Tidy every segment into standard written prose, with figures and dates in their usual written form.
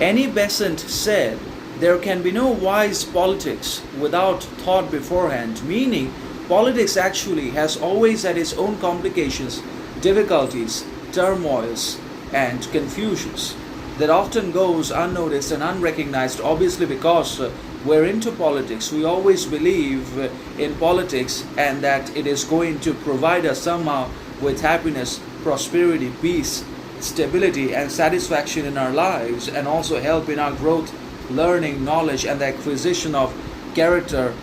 Any Besant said, there can be no wise politics without thought beforehand, meaning politics actually has always had its own complications, difficulties, turmoils, and confusions that often goes unnoticed and unrecognized, obviously because we're into politics. We always believe in politics and that it is going to provide us somehow with happiness, prosperity, peace, stability, and satisfaction in our lives, and also help in our growth, learning, knowledge, and the acquisition of character,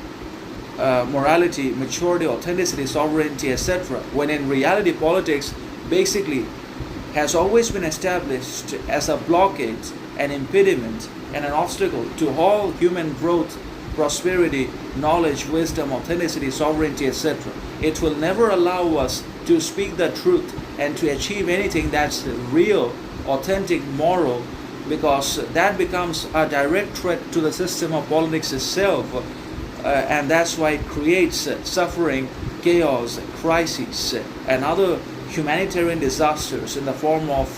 morality, maturity, authenticity, sovereignty, etc. When in reality, politics basically has always been established as a blockade, an impediment, and an obstacle to all human growth, prosperity, knowledge, wisdom, authenticity, sovereignty, etc. It will never allow us to speak the truth and to achieve anything that's real, authentic, moral, because that becomes a direct threat to the system of politics itself, and that's why it creates suffering, chaos, crises, and other humanitarian disasters in the form of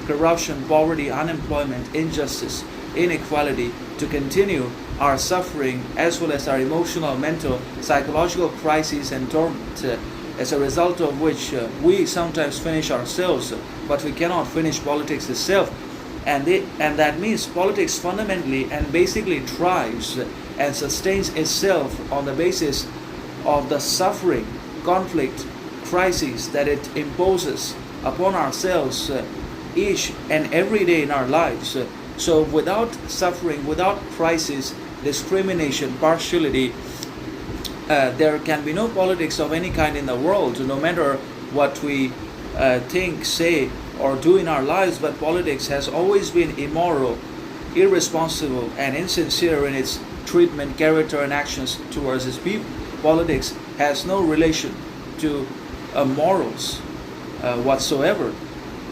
corruption, poverty, unemployment, injustice, inequality, to continue our suffering as well as our emotional, mental, psychological crises and torment, as a result of which we sometimes finish ourselves, but we cannot finish politics itself. And that means politics fundamentally and basically thrives and sustains itself on the basis of the suffering, conflict, crises that it imposes upon ourselves each and every day in our lives. So without suffering, without crisis, discrimination, partiality, there can be no politics of any kind in the world, no matter what we think, say, or do in our lives. But politics has always been immoral, irresponsible, and insincere in its treatment, character, and actions towards its people. Politics has no relation to morals whatsoever.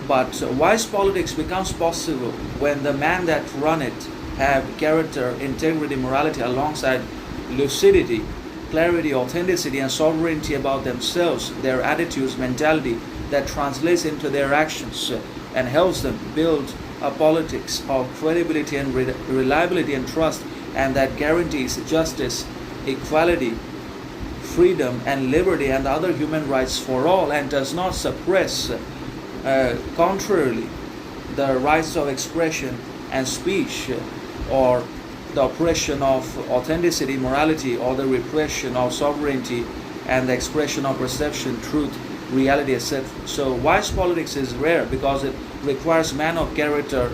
But wise politics becomes possible when the man that run it have character, integrity, morality, alongside lucidity, clarity, authenticity, and sovereignty about themselves, their attitudes, mentality, that translates into their actions and helps them build a politics of credibility and reliability and trust, and that guarantees justice, equality, freedom, and liberty, and other human rights for all, and does not suppress, contrarily, the rights of expression and speech, or the oppression of authenticity, morality, or the repression of sovereignty and the expression of perception, truth, reality, etc. So wise politics is rare because it requires man of character,